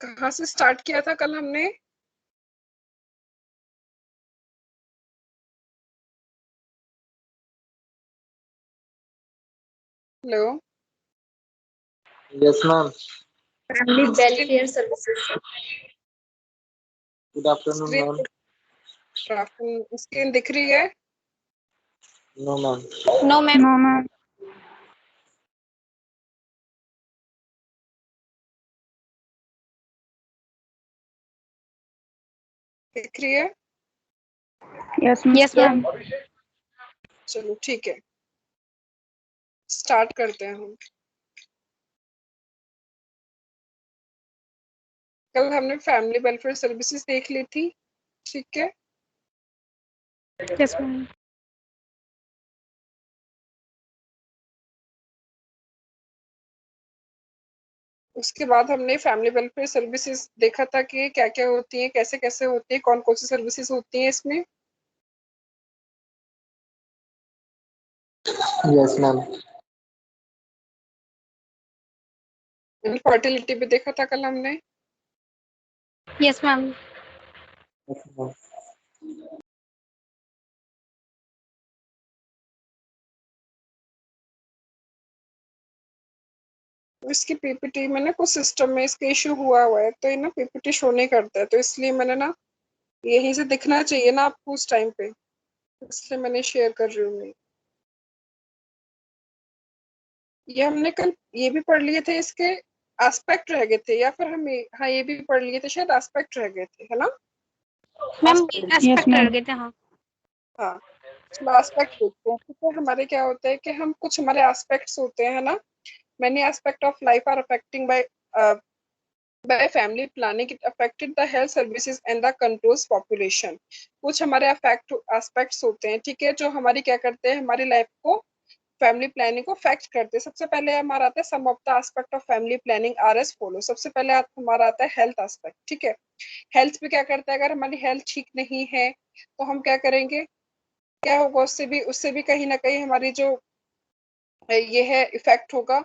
कहाँ से स्टार्ट किया था कल हमने? Hello. Yes, ma'am. Family welfare services. Good afternoon, ma'am. Screen दिख रही है? No, ma'am. No ma'am. No ma'am. दिख रही है? Yes yes ma'am. चलो ठीक है, स्टार्ट करते हैं हम। कल हमने फैमिली वेलफेयर सर्विसेज देख ली थी, ठीक है। Yes ma'am. उसके बाद हमने फैमिली वेलफेयर सर्विसेज देखा था कि क्या क्या होती है, कैसे कैसे होती है, कौन कौन सी सर्विसेज होती हैं इसमें। Yes, ma'am. फर्टिलिटी भी देखा था कल हमने। Yes ma'am. Yes, ma'am. इसकी पीपीटी में ना कुछ सिस्टम में इसका इशू हुआ है, तो ये ना पीपीटी शो नहीं करता है, तो इसलिए मैंने ना यहीं से दिखना चाहिए ना आपको उस टाइम पे, इसलिए मैंने शेयर कर रही हूँ। ये हमने कल ये भी पढ़ लिए थे, इसके एस्पेक्ट रह गए थे, या फिर हम हाँ ये भी पढ़ लिए थे, शायद एस्पेक्ट रह गए थे, है ना? Ma'am Aspect, Yes, aspect ma'am. रह गए थे। हाँ हाँ। चलो एस्पेक्ट देखते हैं, ठीक है। हमारे क्या होता है कि हम कुछ हमारे एस्पेक्ट्स होते हैं, है ना। Many aspects of life are affecting by family planning. It affected the health services and the controls population. कुछ हमारे एस्पेक्ट्स होते हैं, ठीक है, जो हमारी क्या करते हैं, हमारी लाइफ को, फैमिली प्लानिंग को अफेक्ट करते हैं। सबसे पहले हमारा आता है some of the aspect of family planning are as follow. सबसे पहले हमारा आता है हेल्थ एस्पेक्ट, ठीक है। हेल्थ पे क्या करता है, अगर हमारी हेल्थ ठीक नहीं है तो हम क्या करेंगे, क्या होगा, उससे भी कहीं ना कहीं हमारी जो ये है इफेक्ट होगा,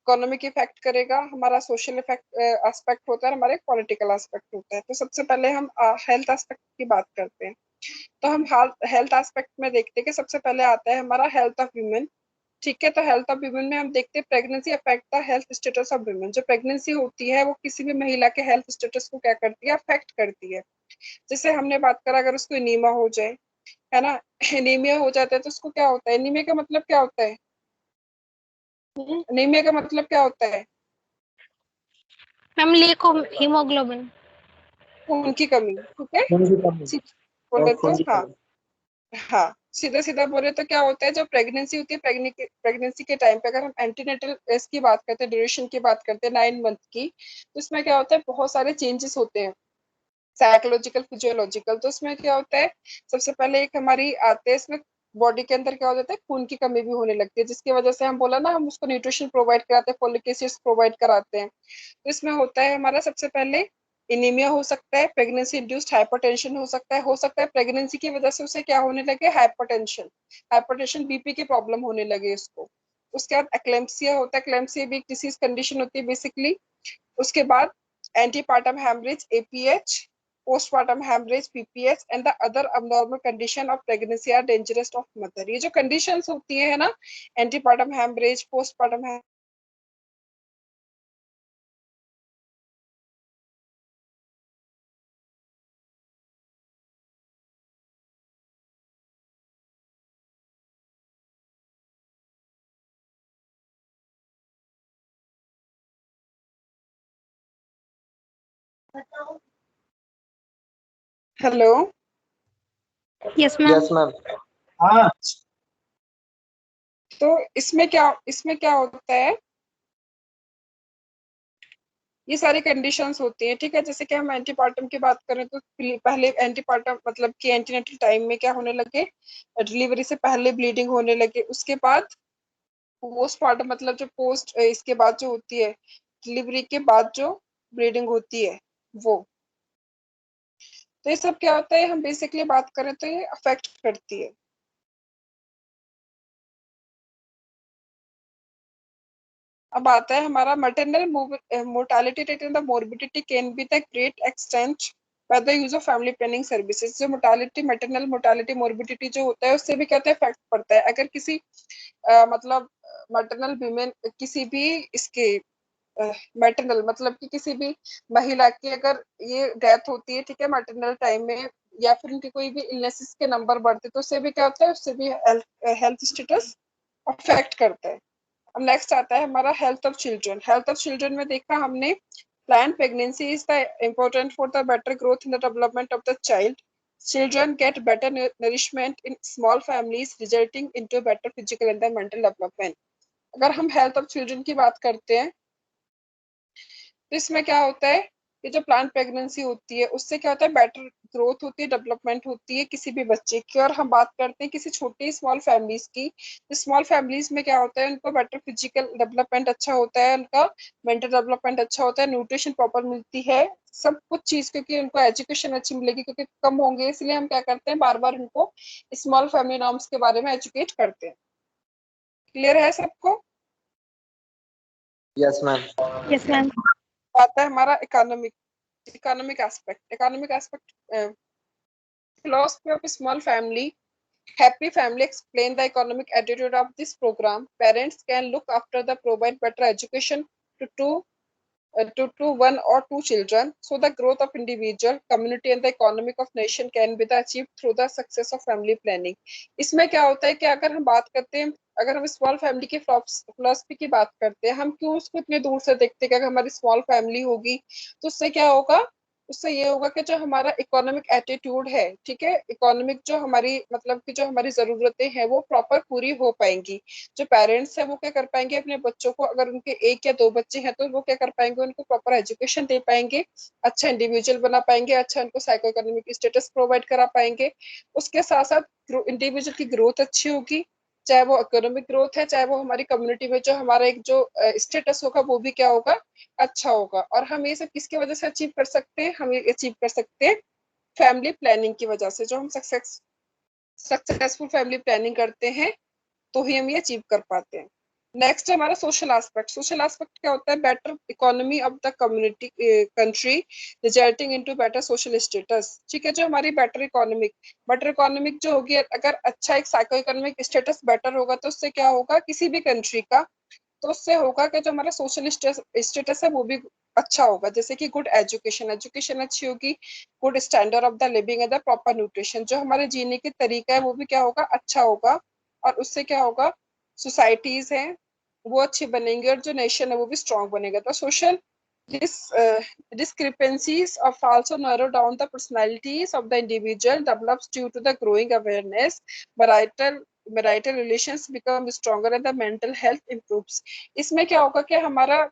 इकोनॉमिक इफेक्ट करेगा, हमारा सोशल इफेक्ट एस्पेक्ट होता है, हमारे पॉलिटिकल एस्पेक्ट होता है। तो सबसे पहले हम हेल्थ एस्पेक्ट की बात करते हैं। तो हम हेल्थ एस्पेक्ट में देखते हैं कि सबसे पहले आता है हमारा हेल्थ ऑफ वीमेन, ठीक है। तो हेल्थ ऑफ वीमेन में हम देखते हैं pregnancy affect the health status of women. जो प्रेगनेंसी होती है वो किसी भी महिला के हेल्थ स्टेटस को क्या करती है, अफेक्ट करती है। जैसे हमने बात करा, अगर उसको एनीमिया हो जाए, है ना, एनीमिया हो जाता है तो उसको क्या होता है, एनीमिया का मतलब क्या होता है, एनीमिया का मतलब क्या होता है, मैम लेक ऑफ हीमोग्लोबिन। खून की कमी, ठीक है। खून की कमी बोले और तो खून की हाँ, कमी। हाँ सीधा सीधा बोले तो क्या होता है, जो प्रेगनेंसी होती है, प्रेगनेंसी के टाइम पे अगर हम एंटीनेटल इसकी बात करते हैं, ड्यूरेशन की बात करते हैं 9 मंथ की, तो इसमें क्या होता है, बहुत सारे चेंजेस होते हैं, साइकोलॉजिकल फिजियोलॉजिकल। तो उसमें क्या होता है, सबसे पहले एक हमारी आते हैं इसमें, बॉडी के अंदर क्या हो जाता है, खून की कमी भी होने लगती है, जिसकी वजह से हम बोला ना, हम उसको न्यूट्रिशन प्रोवाइड कराते हैं, फोलिक एसिड्स प्रोवाइड कराते हैं। तो इसमें होता है हमारा सबसे पहले एनीमिया हो सकता है, प्रेगनेंसी इंड्यूस्ड हाइपरटेंशन हो सकता है प्रेगनेंसी की वजह से उसे क्या होने लगे, हाइपरटेंशन, बीपी की प्रॉब्लम होने लगे उसको। उसके बाद एक्लेम्पसिया होता है, एक्लेम्पसिया भी एक डिसीज कंडीशन होती है बेसिकली। उसके बाद antepartum haemorrhage APH, postpartum hemorrhage PPH and the other abnormal condition of pregnancy are dangerous of mother। ये जो conditions होती है ना, antepartum hemorrhage, postpartum hello. Yes ma'am. Yes ma'am. हाँ। तो इसमें क्या होता है, ये सारी कंडीशंस होती हैं, ठीक है। जैसे कि हम एंटीपार्टम की बात करें तो पहले एंटीपार्टम मतलब कि एंटीनेटल टाइम में क्या होने लगे, डिलीवरी से पहले ब्लीडिंग होने लगे। उसके बाद पोस्टपार्टम मतलब जो पोस्ट इसके बाद जो होती है, डिलीवरी के बाद जो ब्लीडिंग होती है वो। तो ये सब क्या होता है, हम बेसिकली बात करें तो ये अफेक्ट करती है। अब आता है हमारा maternal mortality rate and the morbidity can be the great extent by the use of family planning services। जो mortality, maternal mortality, morbidity जो होता है उससे भी कहते हैं इफेक्ट पड़ता है। अगर किसी मतलब maternal women किसी भी इसके मैटरनल मतलब कि किसी भी महिला की अगर ये डेथ होती है, ठीक है, मैटरनल टाइम में, या फिर उनके कोई भी इलनेसेस के नंबर बढ़ते तो उससे भी क्या होता है, उससे भी हेल्थ स्टेटस अफेक्ट करता है। अब नेक्स्ट आता है हमारा health of children. Health of children में देखा हमने plan pregnancy is the important for the better growth in the development of the child. Children get better nourishment in small families, resulting into better physical and the mental development। अगर हम health of children की बात करते हैं तो इसमें क्या होता है कि जो प्लान प्रेगनेंसी होती है उससे क्या होता है, बेटर ग्रोथ होती है, डेवलपमेंट होती है किसी भी बच्चे की। और हम बात करते हैं किसी छोटी स्मॉल फैमिलीज की, स्मॉल फैमिलीज में क्या होता है, उनको बेटर फिजिकल डेवलपमेंट अच्छा होता है, उनका मेंटल डेवलपमेंट अच्छा होता है, न्यूट्रिशन प्रॉपर मिलती है, सब कुछ चीज, क्योंकि उनको एजुकेशन अच्छी मिलेगी, क्योंकि कम होंगे इसलिए हम क्या करते हैं, बार बार उनको स्मॉल फैमिली नॉर्म्स के बारे में एजुकेट करते हैं। क्लियर है सबको? Yes, ma'am. Yes, ma'am. आता है हमारा economic aspect philosophy of a small family, happy family explain the economic attitude of this program. Parents can look after the provide better education to to one or two children, so the growth of individual community and the economic of nation can be the achieved through the success of family planning। इसमें क्या होता है कि अगर हम बात करते हैं, अगर हम स्मॉल फैमिली की फिलोसफी की बात करते हैं, हम क्यों उसको इतने दूर से देखते हैं कि अगर हमारी स्मॉल फैमिली होगी तो उससे क्या होगा, उससे ये होगा कि जो हमारा इकोनॉमिक एटीट्यूड है, ठीक है, इकोनॉमिक जो हमारी मतलब कि जो हमारी जरूरतें हैं वो प्रॉपर पूरी हो पाएंगी। जो पेरेंट्स है वो क्या कर पाएंगे, अपने बच्चों को, अगर उनके एक या दो बच्चे हैं तो वो क्या कर पाएंगे, उनको प्रॉपर एजुकेशन दे पाएंगे, अच्छा इंडिविजुअल बना पाएंगे, अच्छा उनको साइको इकोनॉमिक स्टेटस प्रोवाइड करा पाएंगे। उसके साथ साथ इंडिविजुअल की ग्रोथ अच्छी होगी, चाहे वो इकोनॉमिक ग्रोथ है, चाहे वो हमारी कम्युनिटी में जो हमारा एक जो स्टेटस होगा वो भी क्या होगा, अच्छा होगा। और हम ये सब किसकी वजह से अचीव कर सकते हैं, हम ये अचीव कर सकते हैं फैमिली प्लानिंग की वजह से। जो हम सक्सेसफुल फैमिली प्लानिंग करते हैं तो ही हम ये अचीव कर पाते हैं। नेक्स्ट है हमारा सोशल एस्पेक्ट। सोशल एस्पेक्ट क्या होता है, better economy of the community country resulting into better social status. ठीक है, जो हमारी बेटर इकोनॉमिक जो होगी, अगर अच्छा एक साइको इकोनॉमिक स्टेटस बेटर होगा तो उससे क्या होगा किसी भी कंट्री का, तो उससे होगा कि जो हमारा सोशल स्टेटस है वो भी अच्छा होगा। जैसे कि गुड एजुकेशन, एजुकेशन अच्छी होगी, good standard of the living and the proper nutrition, जो हमारे जीने के तरीका है वो भी क्या होगा, अच्छा होगा। और उससे क्या होगा, सोसाइटीज हैं वो अच्छी बनेंगी और जो नेशन है वो भी स्ट्रांग बनेगा। तो social discrepancies of also narrow down the personalities of the individual develops due to the growing awareness, marital marital relations become stronger and the mental health improves। इसमें क्या होगा कि हमारा,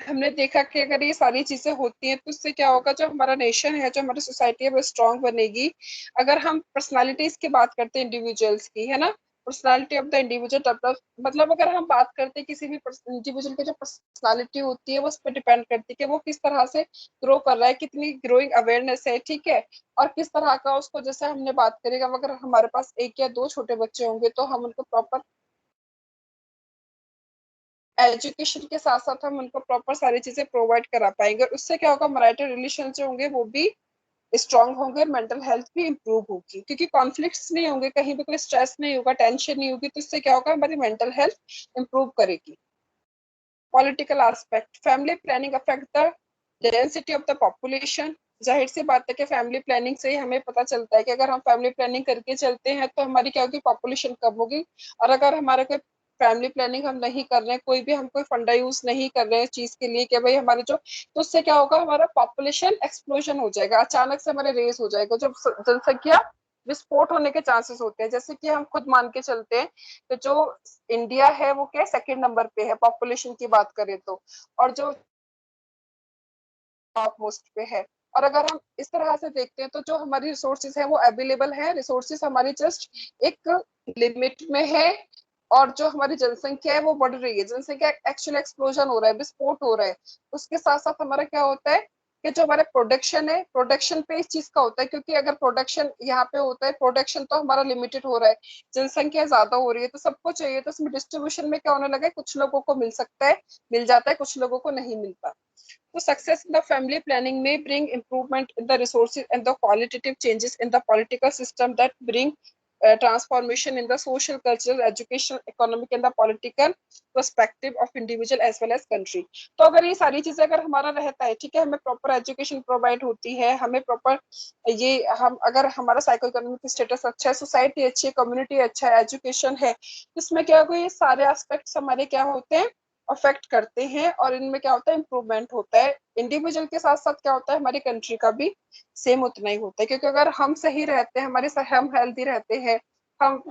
हमने देखा कि अगर ये सारी चीजें होती हैं तो उससे क्या होगा, जो हमारा नेशन है, जो हमारी सोसाइटी है वो स्ट्रांग बनेगी। अगर हम पर्सनालिटीज की बात करते हैं इंडिविजुअल्स की, है ना, personality of the individual develop, मतलब अगर हम बात करते हैं किसी भी इंडिविजुअल की जो पर्सनालिटी होती है वो उस पर डिपेंड करती है कि वो किस तरह से ग्रो कर रहा है, कितनी ग्रोइंग अवेयरनेस है, ठीक है, और किस तरह का उसको, जैसे हमने बात करेगा, अगर हमारे पास एक या दो छोटे बच्चे होंगे तो हम उनको प्रॉपर एजुकेशन के साथ साथ हम उनको प्रॉपर सारी चीजें प्रोवाइड करा पाएंगे। और उससे क्या होगा, मैरिटल रिलेशन जो होंगे वो भी स्ट्रांग होंगे, मेंटल हेल्थ भी इंप्रूव होगी, क्योंकि कॉन्फ्लिक्ट्स नहीं होंगे, कहीं पे कोई स्ट्रेस नहीं होगा, टेंशन नहीं होगी, तो इससे क्या होगा, हमारी मेंटल हेल्थ इंप्रूव करेगी। Political aspect, family planning affect the density of the population. जाहिर सी बात है कि फैमिली प्लानिंग से ही हमें पता चलता है कि अगर हम फैमिली प्लानिंग करके चलते हैं तो हमारी क्या होगी, पॉपुलेशन कम होगी। और अगर हमारा कोई फैमिली प्लानिंग हम नहीं कर रहे हैं, कोई भी हम कोई फंडा यूज नहीं कर रहे हैं चीज के लिए कि भाई हमारे जो, तो उससे क्या होगा, हमारा पॉपुलेशन एक्सप्लोजन हो जाएगा, अचानक से हमारे रेस हो जाएगा, जो जनसंख्या विस्फोट होने के चांसेस होते हैं। जैसे कि हम खुद मान के चलते हैं कि जो इंडिया है वो क्या सेकंड नंबर पे है पॉपुलेशन की बात करें तो, और जो टॉप मोस्ट पे है। और अगर हम इस तरह से देखते हैं तो जो हमारी रिसोर्सेज है वो अवेलेबल है, रिसोर्सेज हमारी जस्ट एक लिमिट में है, और जो हमारी जनसंख्या है वो बढ़ रही है, जनसंख्या एक्चुअली एक्सप्लोजन हो रहा है, विस्फोट हो रहा है। उसके साथ साथ हमारा क्या होता है कि जो हमारा प्रोडक्शन है, प्रोडक्शन पे इस चीज का होता है, क्योंकि अगर प्रोडक्शन यहाँ पे होता है, प्रोडक्शन तो हमारा लिमिटेड हो रहा है, जनसंख्या ज्यादा हो रही है, तो सबको चाहिए, तो इसमें डिस्ट्रीब्यूशन में क्या होने लगा है, कुछ लोगों को मिल सकता है, मिल जाता है, कुछ लोगों को नहीं मिलता। तो success in the family planning may bring improvement in the resources and the qualitative changes in the political system that bring transformation in the social, cultural, educational, economic and the political perspective of individual as well as country। तो अगर ये सारी चीजें अगर हमारा रहता है, ठीक है, हमें प्रॉपर एजुकेशन प्रोवाइड होती है, हमें प्रॉपर ये हम अगर हमारा साइको इकोनॉमिक स्टेटस अच्छा है, सोसाइटी अच्छी है, कम्युनिटी अच्छा है, एजुकेशन है, इसमें क्या होगा, ये सारे एस्पेक्ट्स हमारे क्या होते हैं, अफेक्ट करते हैं, और इनमें क्या होता है, इंप्रूवमेंट होता है। इंडिविजुअल के साथ साथ क्या होता है, हमारी कंट्री का भी सेम उतना ही होता है, क्योंकि अगर हम सही रहते हैं, हम हेल्दी रहते हैं, हम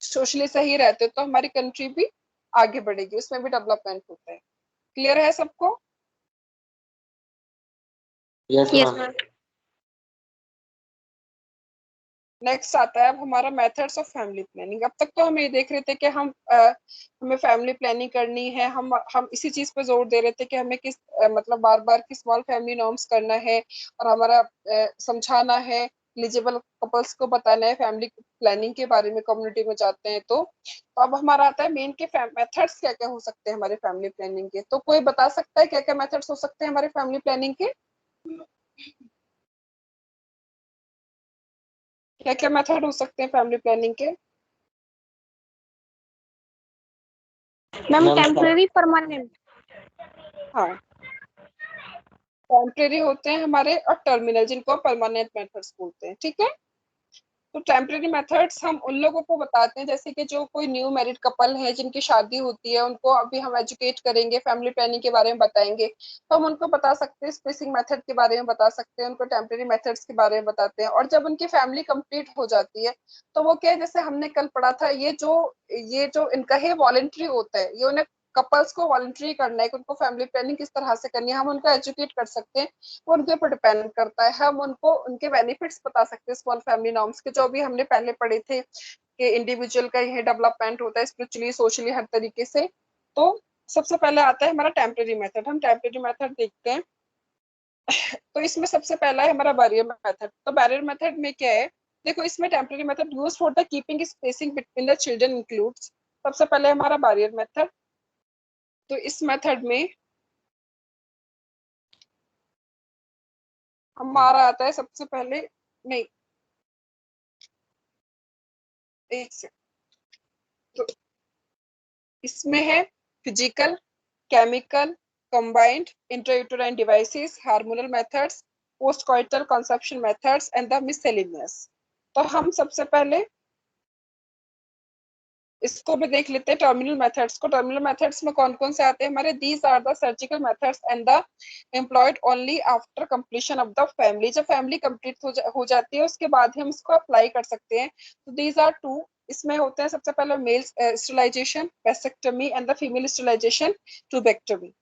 सोशली सही रहते हैं, तो हमारी कंट्री भी आगे बढ़ेगी, उसमें भी डेवलपमेंट होता है। क्लियर है सबको? Yes Yes, ma'am. ma'am. Next आता है अब हमारा मेथड्स ऑफ फैमिली प्लानिंग। अब तक तो हम ये देख रहे थे कि हमें फैमिली प्लानिंग करनी है, हम इसी चीज पे जोर दे रहे थे कि हमें किस मतलब बार बार किस स्मॉल फैमिली नॉर्म्स करना है, और हमारा समझाना है, एलिजिबल कपल्स को बताना है फैमिली प्लानिंग के बारे में, कम्युनिटी में जाते हैं तो अब हमारा आता है मेन के मेथड्स क्या क्या हो सकते हैं हमारे फैमिली प्लानिंग के। तो कोई बता सकता है क्या क्या मेथड्स हो सकते हैं हमारे फैमिली प्लानिंग के? क्या क्या मेथड हो सकते हैं फैमिली प्लानिंग के? Ma'am, ma'am temporary, permanent. हाँ, टेम्परेरी होते हैं हमारे, और टर्मिनल जिनको परमानेंट मेथड्स बोलते हैं, ठीक है। तो टेम्परेरी मेथड्स हम उन लोगों को बताते हैं, जैसे कि जो कोई न्यू मैरिड कपल है, जिनकी शादी होती है, उनको अभी हम एजुकेट करेंगे, फैमिली प्लानिंग के बारे में बताएंगे, तो हम उनको बता सकते हैं, स्पेसिंग मेथड के बारे में बता सकते हैं, उनको टेम्परेरी मेथड्स के बारे में बताते हैं। और जब उनकी फैमिली कंप्लीट हो जाती है, तो वो क्या है, जैसे हमने कल पढ़ा था, ये जो इनका है वॉलंटरी होता है, ये उन्हें कपल्स को वॉलंटरी करना है कि उनको फैमिली प्लानिंग किस तरह से करनी है, हम उनको एजुकेट कर सकते हैं, वो उनके ऊपर डिपेंड करता है। हम उनको उनके बेनिफिट्स बता सकते हैं स्मॉल फैमिली नॉर्म्स के, जो भी हमने पहले पढ़े थे कि इंडिविजुअल का ये डेवलपमेंट होता है स्पिरिचुअली, सोशली, हर तरीके से। तो सबसे पहले आता है हमारा टेम्परेरी मेथड। हम टेम्परेरी मेथड देखते हैं। तो इसमें सबसे पहला है हमारा बैरियर मेथड। तो बैरियर मेथड में क्या है, देखो, इसमें temporary method use for the keeping spacing between the children includes. सबसे पहले हमारा बैरियर मेथड। तो इस मेथड में हमारा आता है सबसे पहले, नहीं, एक से, तो इसमें है physical, chemical, combined intrauterine devices, hormonal methods, postcoital conception methods and the miscellaneous. तो हम सबसे पहले इसको भी देख लेते हैं, टर्मिनल मेथड्स को। टर्मिनल मेथड्स में कौन कौन से आते हैं हमारे? These are the surgical methods and the employed only after completion of the family. जब फैमिली कंप्लीट हो जाती है, उसके बाद ही हम इसको अप्लाई कर सकते हैं। तो दीज आर टू, इसमें होते हैं सबसे पहले male sterilisation, vasectomy and the female sterilisation, tubectomy.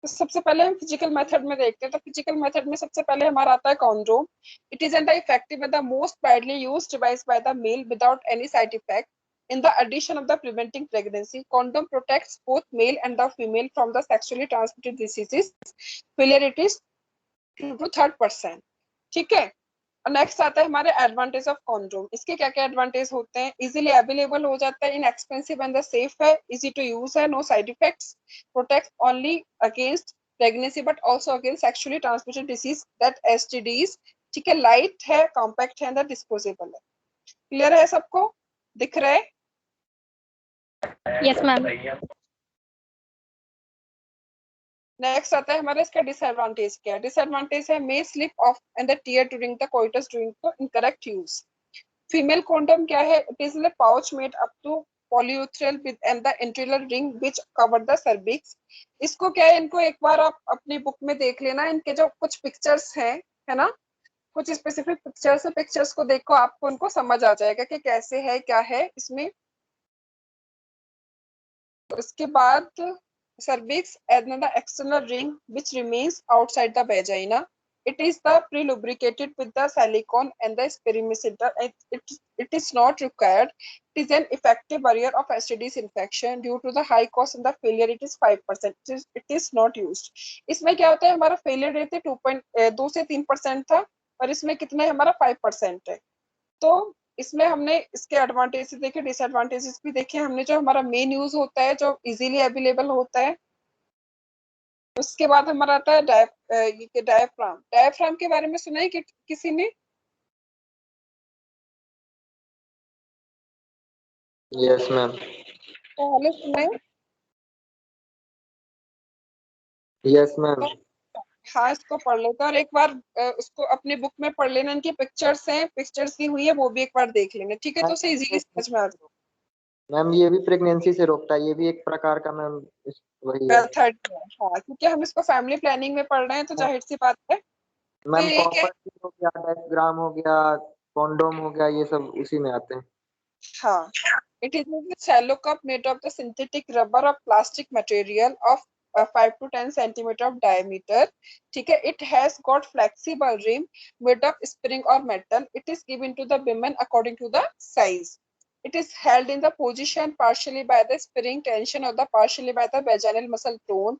तो सबसे पहले हम फिजिकल मेथड में देखते हैं। तो फिजिकल मेथड में सबसे पहले हमारा आता है condom. It is an the effective and the most widely used device by the male without any side effect in the addition of the preventing pregnancy. Condom protects both male and the female from the sexually transmitted diseases, filarities to 3rd%। ठीक है। और next आता है हमारे advantage of condom. इसके क्या क्या advantage होते हैं? इजीली अवेलेबल हो जाता है, इनएक्सपेंसिव एंड द सेफ है, इजी टू यूज है, no side effects, protect only against pregnancy but also against sexually transmitted disease that STDs. ठीक है, लाइट है, कॉम्पैक्ट है, डिस्पोजेबल है। क्लियर है सबको? दिख रहा है? Yes, ma'am. नेक्स्ट आता है हमारा इसका डिसएडवांटेज। क्या है डिसएडवांटेज? है may slip off and the tear during the coitus during the incorrect use. Female condom क्या है? It is a pouch made up to polyurethral with and the interior ring which cover the cervix। इसको क्या है, इनको एक बार आप अपनी book में देख लेना, इनके जो कुछ पिक्चर्स हैं, है ना, कुछ स्पेसिफिक पिक्चर्स है, पिक्चर्स को देखो, आपको उनको समझ आ जाएगा कि कैसे है, क्या है इसमें। उसके बाद cervix and the external ring which remains outside the vagina। It is the pre-lubricated with the silicone and the spermicide. It is not required. It is an effective barrier of STDs infection. Due to the high cost and the failure, it is 5%. It is not used. इसमें क्या होता है, हमारा failure rate 2 से 3% था, और इसमें कितना है, हमारा 5% है। तो इसमें हमने इसके एडवांटेजेस देखे, डिसएडवांटेजेस भी देखे हमने। जो हमारा मेन यूज होता है, जो इजीली अवेलेबल होता है, उसके बाद हमारा आता है डायफ्राम। डायफ्राम के बारे में सुना है कि किसी ने? Yes ma'am. पहले सुना है? Yes ma'am. हाँ, इसको पढ़ लेते हैं और एक बार उसको अपने बुक में पढ़ लेना। इनकी पिक्चर्स हैं, पिक्चर्स दी हुई है, वो भी एक बार देख लेंगे, ठीक है? तो उसे इजीली समझ में आ जाएगा। मैम ये भी प्रेगनेंसी से रोकता है, ये भी एक प्रकार का मैम वही है। मेथड है, हाँ, क्योंकि हम इसको फैमिली प्लानिंग में पढ़ रहे हैं, तो जाहिर सी बात है। मैम ये क्या है? कॉपर हो गया, डायफ्राम हो गया, कॉन्डोम हो गया, ये सब उसी में आते हैं। हाँ, it is a shallow cup made of the synthetic rubber or plastic material of 5 to 10 centimeter of diameter. ठीक है? It has got flexible rim made of spring or metal. It is given to the women according to the size. It is held in the position partially by the spring tension or the partially by the vaginal muscle tone.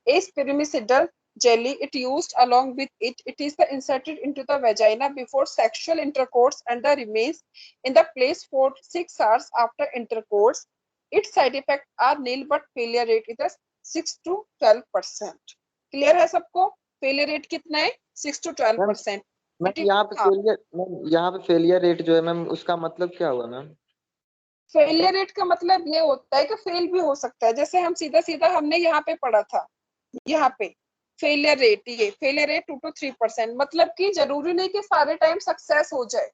A spermicidal jelly it used along with it is the inserted into the vagina before sexual intercourse and the remains in the place for 6 hours after intercourse. Its side effects are nil but failure rate is 6 to 12%. Clear है सबको? Failure rate कितना है? 6 to 12%। Ma'am यहाँ पे failure, ma'am यहाँ पे failure rate जो है मैम, उसका मतलब क्या हुआ मैम? फेलियर रेट का मतलब ये होता है कि फेल भी हो सकता है। जैसे हम सीधा सीधा हमने यहाँ पे पढ़ा था, यहाँ पे फेलियर रेट, ये फेलियर रेट 2 to 3%, मतलब कि जरूरी नहीं कि सारे टाइम सक्सेस हो जाए,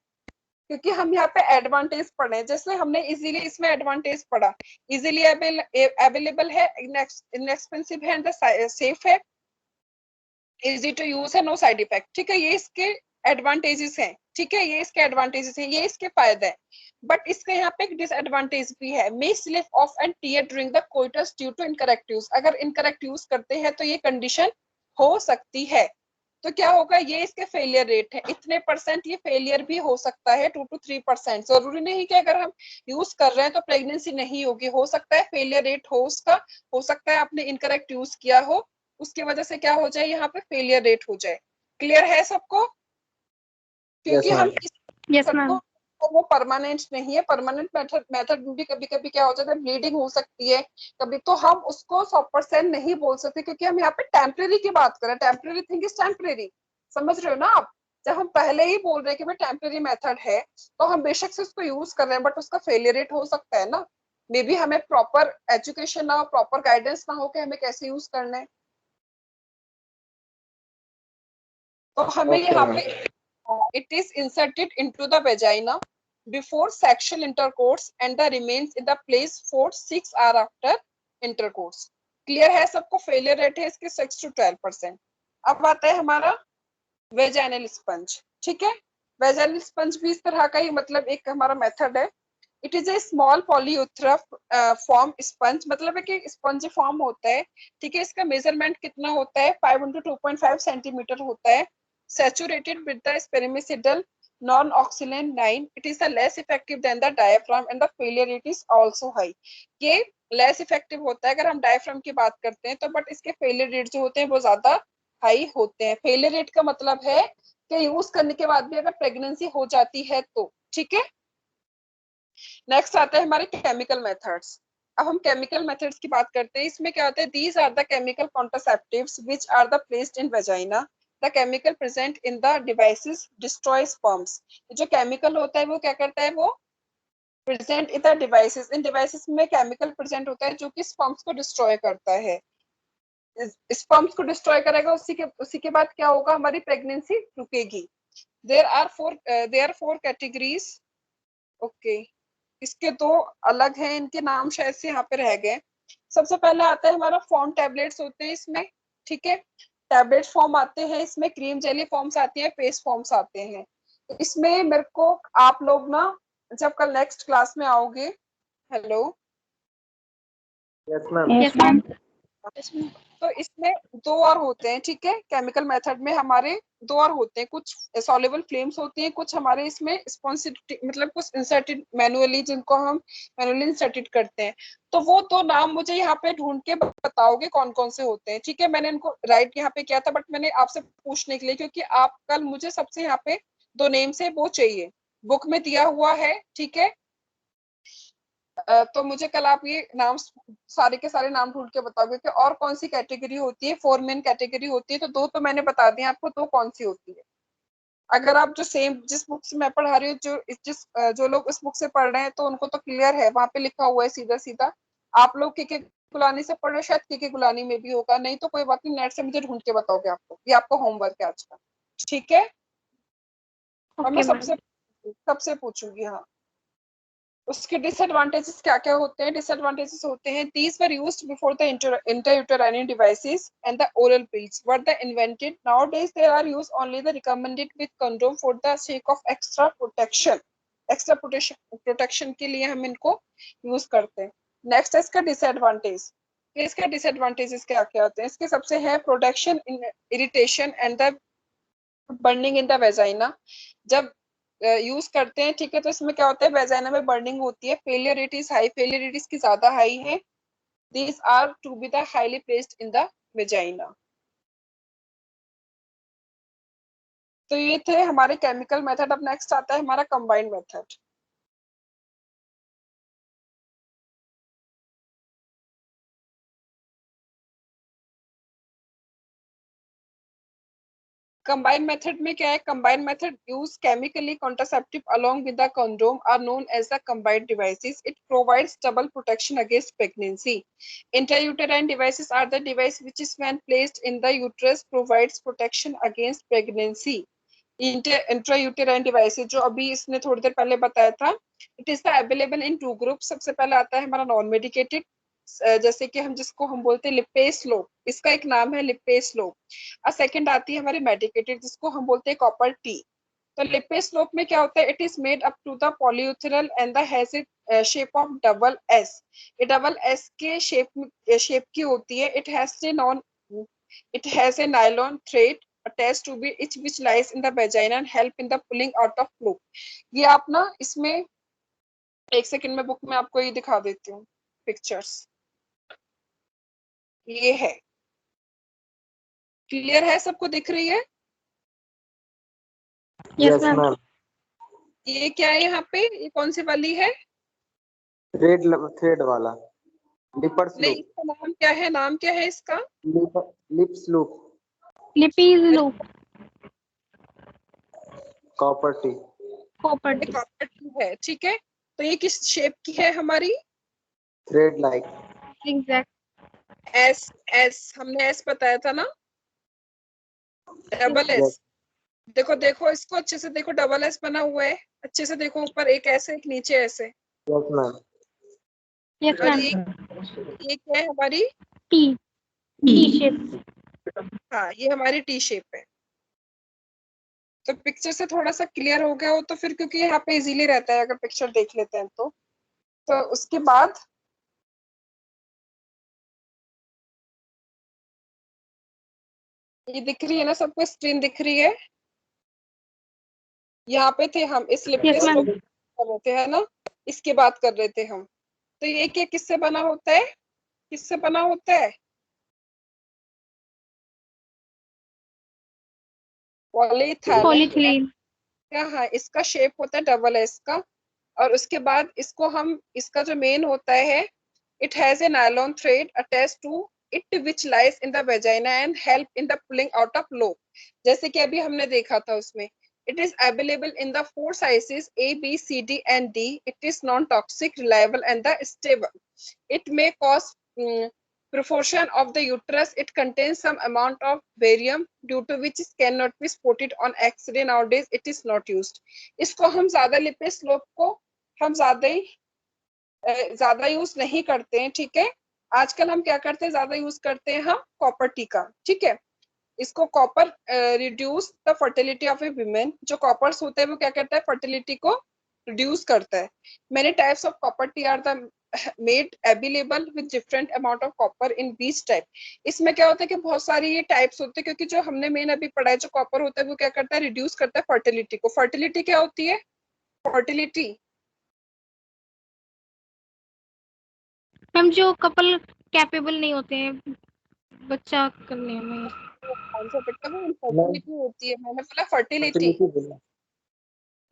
क्योंकि हम यहाँ पे एडवांटेज पढ़े। जैसे हमने इजीली, इसमें एडवांटेज पढ़ा, इजीली अवेलेबल है, इनएक्सपेंसिव है एंड सेफ है, इजी टू यूज है, नो साइड इफेक्ट। ठीक है, ये इसके एडवांटेजेस हैं। ठीक है, ये इसके एडवांटेजेस हैं, ये इसके फायदे हैं। बट इसके यहाँ पे एक डिसएडवांटेज भी है, may slip off and tear during the coitus due to incorrect use. अगर इनकरेक्ट यूज करते हैं तो ये कंडीशन हो सकती है। तो क्या होगा, ये इसके फेलियर रेट है, इतने परसेंट ये फेलियर भी हो सकता है, 2 to 3%। जरूरी नहीं कि अगर हम यूज कर रहे हैं तो प्रेगनेंसी नहीं होगी, हो सकता है फेलियर रेट हो उसका, हो सकता है आपने इनकरेक्ट यूज किया हो, उसकी वजह से क्या हो जाए, यहाँ पे फेलियर रेट हो जाए। क्लियर है सबको? क्योंकि हम यस मैम। तो वो परमानेंट नहीं है। परमानेंट मेथड भी कभी कभी क्या हो जाता है, ब्लीडिंग हो सकती है कभी, तो हम उसको 100% नहीं बोल सकते, क्योंकि हम यहाँ पे टेम्परेरी की बात कर रहे हैं। टेम्परेरी थिंग इज टेम्परेरी, समझ रहे हो ना आप? जब हम पहले ही बोल रहे हैं कि भाई टेम्परेरी मेथड है, तो हम बेशक से उसको यूज कर रहे हैं, बट उसका फेलियर रेट हो सकता है ना। मे बी हमें प्रॉपर एजुकेशन ना हो, प्रॉपर गाइडेंस ना हो कि हमें कैसे यूज करना है। तो हमें यहाँ पे it is inserted into the vagina before sexual intercourse and the remains in the place for 6 hours after intercourse. Clear है सबको? फेलियर रेट है इसके 6 to 12%। अब आता है हमारा वेजाइनल स्पंज। ठीक है, वेजाइनल स्पंज भी इस तरह का ही, मतलब एक हमारा मेथड है। It is a small polyurethane form sponge, मतलब है कि स्पंज फॉर्म होता है। ठीक है, इसका मेजरमेंट कितना होता है, 5 into 2.5 सेंटीमीटर होता है। Saturated with the spermicidal non-oxalate 9, it is the less effective than the diaphragm and the failure rate is also high. ये less effective होता है अगर हम diaphragm की बात करते हैं तो, बट इसके failure rate जो होते हैं वो ज्यादा हाई होते हैं। failure rate का मतलब है कि यूज करने के बाद भी अगर प्रेगनेंसी हो जाती है तो। ठीक है, नेक्स्ट आता है हमारे केमिकल मेथड्स। अब हम केमिकल मेथड्स की बात करते हैं। इसमें क्या होता है, these are the chemical contraceptives which are the placed in vagina. The chemical present in the devices destroy sperms. जो केमिकल होता है वो क्या करता है, वो present in the devices, in devices में केमिकल प्रेजेंट होता है जो कि स्पर्म्स को डिस्ट्रॉय करता है। स्पर्म्स को डिस्ट्रॉय करेगा, उसी के बाद क्या होगा, हमारी प्रेगनेंसी रुकेगी। There are four categories. Okay, इसके दो अलग हैं, इनके नाम शायद से यहाँ पे रह गए। सबसे पहले आता है हमारा फॉर्म टैबलेट्स होते हैं इसमें। ठीक है, टैबलेट फॉर्म आते हैं इसमें, क्रीम जेली फॉर्म्स आती है, पेस्ट फॉर्म्स आते हैं। इसमें मेरे को आप लोग ना जब कल नेक्स्ट क्लास में आओगे, hello, yes ma'am. Yes ma'am. तो इसमें दो और होते हैं, ठीक है। केमिकल मेथड में हमारे दो और होते हैं, कुछ सॉल्युबल फ्लेम्स होती हैं, कुछ हमारे इसमें स्पॉन्सिटिव मतलब कुछ इंसर्टेड मैनुअली, जिनको हम मैनुअली इंसर्टेड करते हैं। तो वो दो नाम मुझे यहाँ पे ढूंढ के बताओगे कौन कौन से होते हैं, ठीक है। मैंने इनको राइट यहाँ पे किया था, बट मैंने आपसे पूछने के लिए, क्योंकि आप कल मुझे सबसे यहाँ पे दो नेम से वो चाहिए, बुक में दिया हुआ है, ठीक है। तो मुझे कल आप ये नाम सारे के सारे नाम ढूंढ के बताओगे कि और कौन सी कैटेगरी होती है, 4 मेन कैटेगरी होती है। तो दो तो मैंने बता दिया आपको, दो कौन सी होती है। अगर आप जो सेम जिस बुक से मैं पढ़ा रही हूँ, जो लोग उस बुक से पढ़ रहे हैं, तो उनको तो क्लियर है, वहां पे लिखा हुआ है सीधा सीधा। आप लोग के गुलानी से पढ़ रहे हो, शायद के गुलानी में भी होगा, नहीं तो कोई बात नहीं, नेट से मुझे ढूंढ के बताओगे आपको। ये आपका होमवर्क है आज का, ठीक है। और मैं ओके मैम। सबसे सबसे पूछूंगी, हाँ। उसके डिसएडवांटेजेस क्या क्या होते हैं? डिसएडवांटेजेस होते हैं, these were used before the intrauterine devices and the oral pills were the invented. Nowadays they are used only the recommended with condom for the sake of extra protection. Extra protection के लिए हम इनको use करते हैं। Next है इसका disadvantage. इसके disadvantages क्या क्या होते हैं? इसके सबसे है production irritation and the burning in the vagina. जब यूज करते हैं, ठीक है, तो इसमें क्या होता है, वेजाइना में बर्निंग होती है। Failure rate is high, failure rate इसकी ज्यादा हाई है। These are to be the highly placed in the vagina. तो ये थे हमारे केमिकल मेथड। अब नेक्स्ट आता है हमारा कंबाइंड मेथड। कंबाइंड मेथड में क्या है? Combined method use chemically contraceptive along with the condom are known as the combined devices. It provides double protection against pregnancy. Intrauterine devices are the device which is when placed in the uterus provides protection against pregnancy. Intrauterine devices जो अभी इसने थोड़ी देर पहले बताया था, it is the available in two group. सबसे पहले आता है हमारा नॉन मेडिकेटेड, जैसे कि हम जिसको हम बोलते हैं लिपेस्लोप, इसका एक नाम है लिपेस्लोप। और सेकंड आती है हमारी मेडिकेटेड, जिसको हम बोलते हैं कॉपर टी। तो लिपेस्लोप में क्या होता है? It is made up to the polyurethane and the has a shape of double S. ये डबल एस के शेप की होती है। It has a nylon thread attached to be which lies in the vagina and help in the pulling out of fluid. ये आप ना इसमें एक सेकंड में बुक में आपको ये दिखा देती हूँ पिक्चर्स। ये है, क्लियर है? सबको दिख रही है? Yes yes ma'am. मैम। ये क्या है यहाँ पे? ये कौन सी वाली है? थ्रेड वाला लिपर्स नहीं, लूप। इसका नाम क्या है? नाम क्या है इसका? Lippes loop. Lippes loop. Copper T. Copper ये टी। कॉपर टी है, ठीक है। तो ये किस शेप की है हमारी? Thread like. Exact. S. S हमने एस बताया था ना, डबल यस एस। देखो देखो इसको अच्छे से देखो, डबल एस बना हुआ है, अच्छे से देखो, ऊपर एक ऐसे एक नीचे ऐसे। Yes ma'am. यस और मैम। ये क्या है हमारी? टी। T shape. हाँ, ये हमारी टी शेप है। तो पिक्चर से थोड़ा सा क्लियर हो गया हो तो फिर, क्योंकि यहाँ पे इजीली रहता है अगर पिक्चर देख लेते हैं तो उसके बाद ये दिख रही है ना सबको? स्क्रीन दिख रही है? यहाँ पे थे हम, इस लिप पे यस स्लोप मैम। कर रहे थे, है ना? इसकी बात कर रहे थे हम। तो ये क्या किससे बना होता है? किससे बना होता है? पॉलीथाइलीन। पॉलीथिलीन। हाँ, इसका शेप होता है डबल एस का। और उसके बाद इसको हम, इसका जो मेन होता है, it has a nylon thread attached to it which lies in the vagina and help in the pulling out of loop. जैसे कि अभी हमने देखा था उसमें, it is available in the 4 sizes A, B, C, D and D. It is non-toxic, reliable and the stable. It may cause perforation of the uterus. It contains some amount of barium due to which it cannot be spotted on X-ray. Nowadays it is not used. इसको हम ज्यादा lipid slope को हम ज्यादा use नहीं करते हैं, ठीक है। आजकल हम क्या करते हैं, ज्यादा यूज करते हैं हम कॉपर टी का, ठीक है। इसको copper reduce the fertility of A women. जो कॉपर्स होते हैं वो क्या करता है, फर्टिलिटी को रिड्यूस करता है। Many types of copper T R the made available with different amount of copper in beach type. इसमें क्या होता है कि बहुत सारी ये टाइप्स होते हैं, क्योंकि जो हमने मेन अभी पढ़ा है, जो कॉपर होता है वो क्या करता है, रिड्यूस करता है फर्टिलिटी को। फर्टिलिटी क्या होती है, फर्टिलिटी मैम जो कपल कैपेबल नहीं होते हैं बच्चा करने में। कौन सा बेटा, वो इनफर्टिलिटी होती है, मैंने बोला फर्टिलिटी। फर्टिलिटी बोला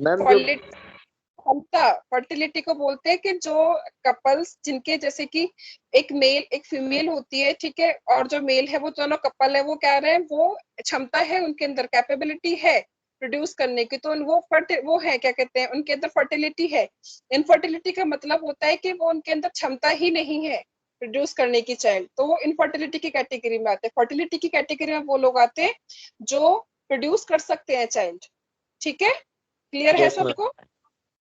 मैम। जो क्षमता, फर्टिलिटी को बोलते हैं कि जो कपल्स जिनके जैसे कि एक मेल एक फीमेल होती है, ठीक है, और जो मेल है वो दोनों कपल है, वो कह रहे हैं वो क्षमता है उनके अंदर, कैपेबिलिटी है प्रोड्यूस करने की, तो वो है क्या कहते हैं, उनके अंदर फर्टिलिटी है। इनफर्टिलिटी का मतलब होता है कि वो उनके अंदर क्षमता ही नहीं है प्रोड्यूस करने की चाइल्ड, तो वो इनफर्टिलिटी की कैटेगरी में आते हैं। फर्टिलिटी की कैटेगरी में वो लोग आते हैं जो प्रोड्यूस कर सकते हैं चाइल्ड। ठीक है, क्लियर है यस मैम, सबको?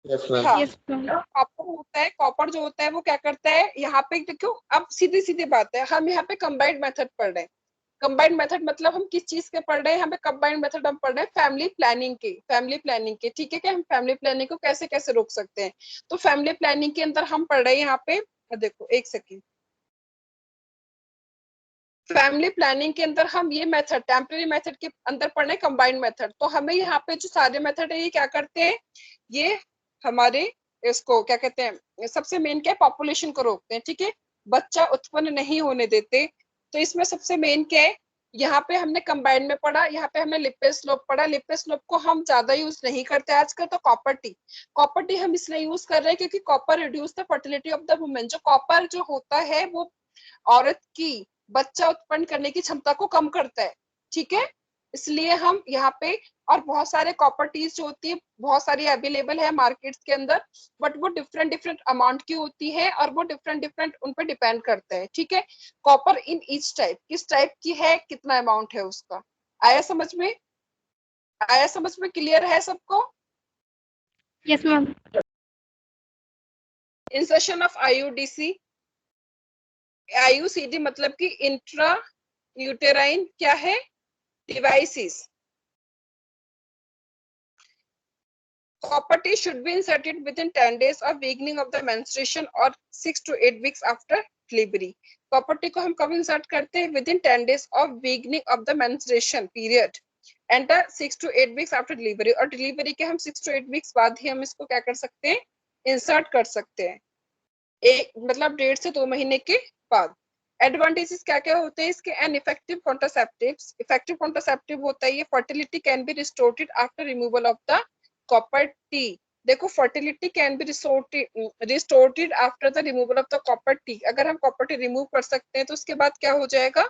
Yes ma'am. हाँ, यस मैम। कॉपर होता है, कॉपर जो होता है वो क्या करता है, यहाँ पे देखो अब सीधी सीधी बात है, हम यहाँ पे कंबाइंड मेथड पढ़ रहे हैं। कंबाइंड मेथड मतलब हम किस चीज के पढ़ रहे हैं, यहाँ पे कंबाइंड मेथड हम पढ़ रहे हैं फैमिली प्लानिंग के, फैमिली प्लानिंग के, ठीक है, कि हम फैमिली प्लानिंग को कैसे कैसे रोक सकते हैं। तो फैमिली प्लानिंग के अंदर हम पढ़ रहे हैं यहाँ पे, देखो एक सेकेंड, फैमिली प्लानिंग के अंदर हम ये मेथड टेम्पररी मेथड के अंदर पढ़ रहे हैं कंबाइंड मेथड। तो हमें यहाँ पे जो सारे मेथड है ये क्या करते हैं, ये हमारे इसको क्या कहते हैं, सबसे मेन क्या है, पॉपुलेशन को रोकते हैं, ठीक है, बच्चा उत्पन्न नहीं होने देते। तो इसमें सबसे मेन क्या है, यहाँ पे हमने कंबाइंड में पढ़ा, यहाँ पे हमने लिपिड स्लोप पढ़ा। लिपिड स्लोप को हम ज्यादा यूज नहीं करते आजकल, तो कॉपर टी, कॉपर टी हम इसलिए यूज कर रहे हैं क्योंकि copper reduce the fertility of the women. जो कॉपर जो होता है वो औरत की बच्चा उत्पन्न करने की क्षमता को कम करता है, ठीक है, इसलिए हम यहाँ पे, और बहुत सारे कॉपर टीज जो होती है बहुत सारी अवेलेबल है मार्केट्स के अंदर, बट वो डिफरेंट डिफरेंट अमाउंट की होती है और वो डिफरेंट डिफरेंट उन पे डिपेंड करता है, ठीक है। कॉपर इन ईच टाइप, किस टाइप की है, कितना अमाउंट है उसका, आया समझ में, आया समझ में, क्लियर है सबको? Yes ma'am. Insertion of IUDC, IUCD मतलब कि इंट्रा यूटेराइन क्या है, devices. Copper T should be inserted within 10 days of beginning of the menstruation or 6 to 8 weeks after delivery. Copper T को हम कब इंसर्ट करते हैं, within 10 days of beginning of the menstruation period and 6 to 8 weeks after delivery, और delivery के हम 6 to 8 weeks बाद ही हम इसको क्या कर सकते हैं, इंसर्ट कर सकते हैं, एक मतलब 1.5 से 2 महीने के बाद। एडवांटेजेस क्या क्या होते हैं इसके, an effective contraceptives, effective contraceptive होता है ये, fertility can be restored after removal of the copper T. देखो fertility can be restored after the removal of the copper T, अगर हम कॉपर टी रिमूव कर सकते हैं तो उसके बाद क्या हो जाएगा,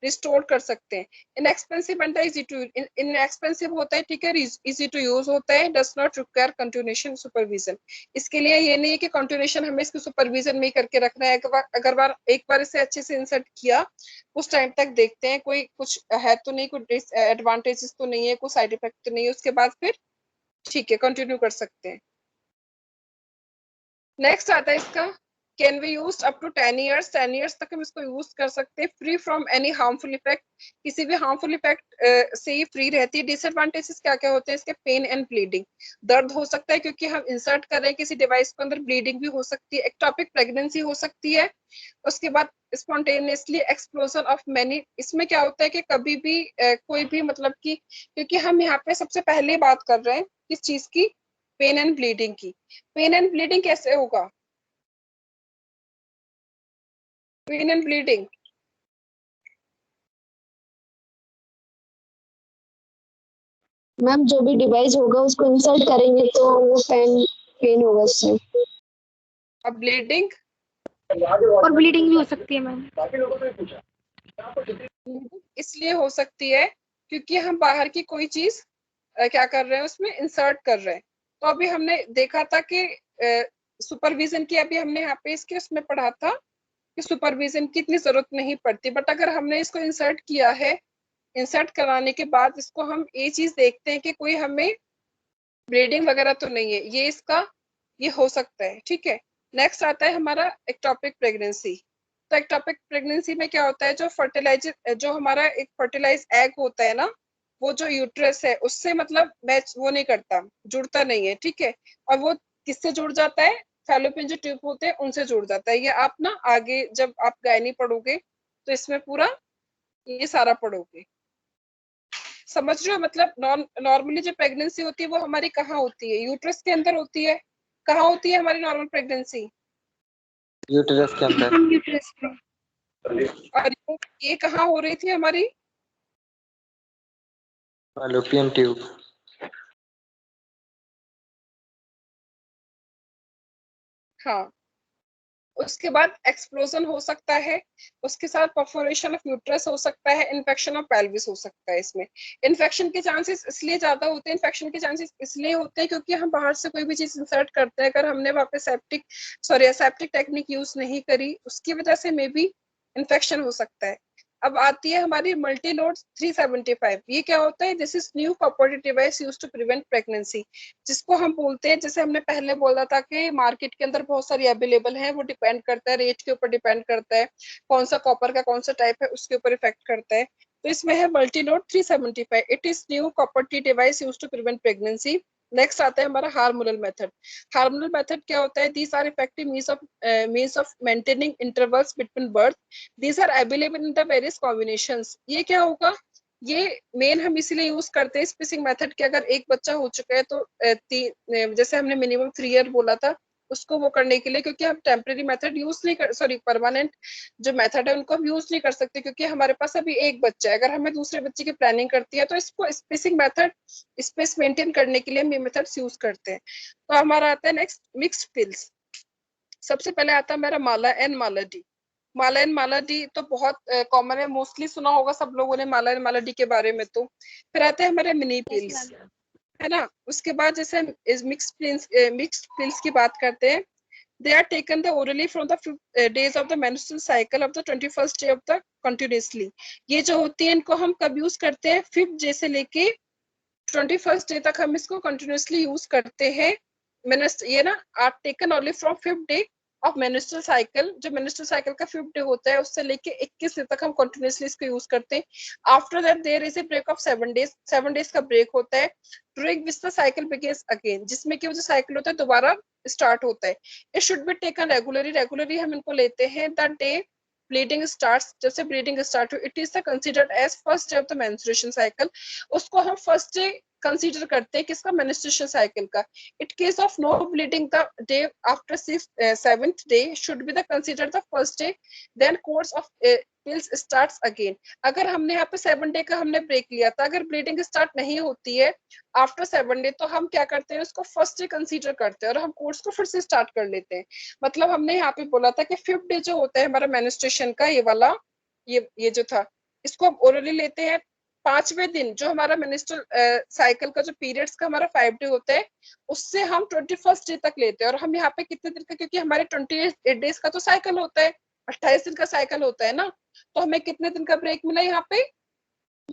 रिस्टोर कर सकते हैं। Inexpensive and easy to, inexpensive होता है, ठीक है, इजी टू यूज होता है, does not require continuation supervision. इसके लिए ये नहीं है कि कंटिन्यूएशन हमें इसको सुपरविजन में ही करके रखना है, अगर एक बार इसे अच्छे से इंसर्ट किया कुछ टाइम तक देखते हैं कोई कुछ है तो नहीं, कुछ एडवांटेजेस तो नहीं है, कोई साइड इफेक्ट तो नहीं है, उसके बाद फिर ठीक है कंटिन्यू कर सकते हैं। नेक्स्ट आता है इसका, can be use up to 10 years, 10 years तक हम इसको यूज कर सकते हैं, free from any harmful effect, किसी भी हार्मफुल इफेक्ट से ही फ्री रहती है। डिसएडवांटेजेस क्या क्या होते हैं इसके, पेन एंड ब्लीडिंग, दर्द हो सकता है क्योंकि हम इंसर्ट कर रहे हैं किसी डिवाइस के अंदर, ब्लीडिंग भी हो सकती है, एक्टोपिक प्रेगनेंसी हो सकती है, उसके बाद स्पॉन्टेनियसली एक्सप्लोजन ऑफ मैनी। इसमें क्या होता है कि कभी भी कोई भी मतलब कि, क्योंकि हम यहाँ पे सबसे पहले बात कर रहे हैं किस चीज की, पेन एंड ब्लीडिंग की। पेन एंड ब्लीडिंग कैसे होगा, पेन एंड ब्लीडिंग, मैम जो भी डिवाइस होगा उसको इंसर्ट करेंगे तो वो पेन होगा उससे। अब ब्लीडिंग, और ब्लीडिंग भी हो सकती है मैम। इसलिए हो सकती है क्योंकि हम बाहर की कोई चीज क्या कर रहे हैं उसमें इंसर्ट कर रहे हैं। तो अभी हमने देखा था कि सुपरविजन की, अभी हमने यहाँ पे इसके उसमें पढ़ा था कि सुपरविजन की इतनी जरूरत नहीं पड़ती, बट अगर हमने इसको इंसर्ट किया है, इंसर्ट कराने के बाद इसको हम ये चीज देखते हैं कि कोई हमें ब्लीडिंग वगैरह तो नहीं है, ये इसका ये हो सकता है, ठीक है। नेक्स्ट आता है हमारा एक्टोपिक प्रेगनेंसी। तो एक्टोपिक प्रेगनेंसी में क्या होता है, जो फर्टिलाइज जो हमारा एक फर्टिलाइज एग होता है ना, वो जो यूट्रस है उससे मतलब मैच वो नहीं करता, जुड़ता नहीं है, ठीक है, और वो किससे जुड़ जाता है, फैलोपियन जो ट्यूब होते हैं उनसे जुड़ जाता है। ये आप ना आगे जब आप गायनी पढ़ोगे तो इसमें पूरा ये सारा पढ़ोगे। समझ रहे हो? मतलब नॉर्मली जो प्रेगनेंसी होती है वो हमारी कहाँ होती है? यूट्रस के अंदर होती है। कहाँ होती है हमारी नॉर्मल प्रेगनेंसी? यूटेरस के अंदर। हम यूट्रस पे। और ये कहाँ हो रही थी हमारी? Fallopian tube. हाँ, उसके बाद एक्सप्लोजन हो सकता है, उसके साथ परफोरेशन ऑफ यूट्रस हो सकता है, इन्फेक्शन ऑफ पेल्विस हो सकता है। इसमें इन्फेक्शन के चांसेस इसलिए ज्यादा होते हैं, इन्फेक्शन के चांसेस इसलिए होते हैं क्योंकि हम बाहर से कोई भी चीज इंसर्ट करते हैं, अगर हमने वहाँ पे सेप्टिक टेक्निक यूज नहीं करी, उसकी वजह से मे बी इन्फेक्शन हो सकता है। अब आती है हमारी मल्टीलोड 375। ये क्या होता है? This is new copper T device use to prevent pregnancy, जिसको हम बोलते हैं, जैसे हमने पहले बोला था कि मार्केट के अंदर बहुत सारी अवेलेबल है, वो डिपेंड करता है रेट के ऊपर, डिपेंड करता है कौन सा कॉपर का कौन सा टाइप है, उसके ऊपर इफेक्ट करता है। तो इसमें है multiload 375। It is new copper T device use to prevent pregnancy. Next आता है हमारा हार्मोनल मेथड। हार्मोनल मेथड क्या होता है? These are effective means of maintaining intervals between birth. These are available in the various combinations. ये क्या होगा? ये मेन हम इसीलिए यूज करते हैं स्पेसिंग मेथड के, अगर एक बच्चा हो चुका है तो जैसे हमने मिनिमम 3 ईयर बोला था, उसको वो करने के लिए, क्योंकि हम टेम्परेरी मेथड यूज नहीं कर, सॉरी परमानेंट जो मेथड है उनको हम यूज नहीं कर सकते, क्योंकि हमारे पास अभी एक बच्चा है। अगर हमें दूसरे बच्चे की प्लानिंग करती है तो इसको स्पेसिंग मेथड, स्पेस मेंटेन करने के लिए हम ये मेथड्स यूज करते हैं। तो हमारा आता है नेक्स्ट मिक्स्ड पिल्स। सबसे पहले आता है मेरा Mala and Mala D. Mala and Mala D तो बहुत कॉमन है, मोस्टली सुना होगा सब लोगों ने माला एंड माला डी के बारे में। तो फिर आते हैं हमारे मिनी पिल्स, है ना। उसके बाद जैसे मिक्स्ड पिल्स की बात करते हैं, they are taken the orally from the days of the menstrual cycle of the 21st day of the continuously। ये जो होती है इनको हम कब यूज करते हैं? 5th डे से लेके 21st डे तक हम इसको कंटिन्यूसली यूज करते हैं। ये ना are taken only from 5th day of menstrual cycle. जो मेंस्ट्रुअल साइकिल का 5th डे होता है उससे लेके 21 डे तक हम कंटिन्यूसली इसको यूज करते हैं। After that there is a break of 7 days. 7 days का ब्रेक होता है, during which the cycle begins again, जिसमें कि वो जो साइकिल होता है दोबारा स्टार्ट होता है। It should be taken regularly हम इनको लेते हैं। द डे ब्लीडिंग स्टार्ट्स, जैसे ब्लीडिंग स्टार्ट हो, it is the considered as first day of the menstruation cycle. उसको हम फर्स्ट डे कंसीडर करते हैं किसका? मेंस्ट्रुएशन साइकिल का। It case of no bleeding the day after 7th day should be the consider the first day, then course of pills starts again. अगर हमने यहाँ पे 7 डे का हमने ब्रेक लिया था, अगर ब्लीडिंग स्टार्ट नहीं होती है आफ्टर 7 डे, तो हम क्या करते हैं? उसको फर्स्ट डे कंसीडर करते हैं और हम कोर्स को फिर से स्टार्ट कर लेते हैं। मतलब हमने यहाँ पे बोला था कि 5th डे जो होता है हमारा मेंस्ट्रुएशन का, ये वाला, ये जो था, इसको हम ओरली लेते हैं। 5वें दिन जो हमारा मेंस्ट्रुअल साइकिल का जो पीरियड्स का हमारा 5 डे होता है, उससे हम 21st डे तक लेते हैं। और हम यहाँ पे कितने दिन का? क्योंकि हमारे 28 डेज का तो साइकिल होता है, 28 दिन का साइकिल होता है ना, तो हमें कितने दिन का ब्रेक मिला यहाँ पे?